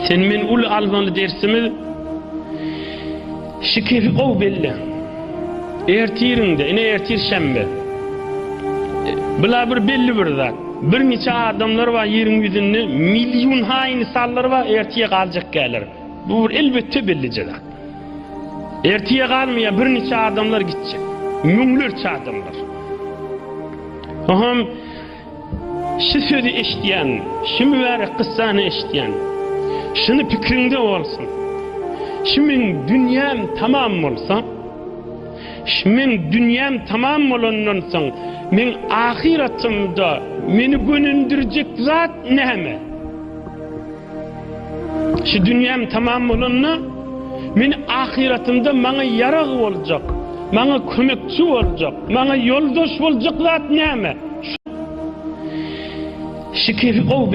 Sen men ul almalı dersimi şikefi o belli. Ertirinde, ine ertir şembe. Bula bir belli bir zat. Bir neçe adamlar var yerin yüzünde, milyon hain sallar var ertiye kalacak gelir. Bu elbette bellice zat. Ertiye kalmaya bir neçe adamlar gidecek. Münglerçe adamlar. Aham şu sözü eşitleyen, şu mübarek kıssanı eşitleyen, şunu fikrinde olsun. Şimdi dünyam tamam olsa, şimdi dünyam tamam olandan sonra, men ahiretimde beni gönündürecek zat neme? Şu dünyam tamam olanla, men ahiretimde bana yarag olacak, bana kömekçi olacak, bana yoldaş olacak zat neme? Şu kefi o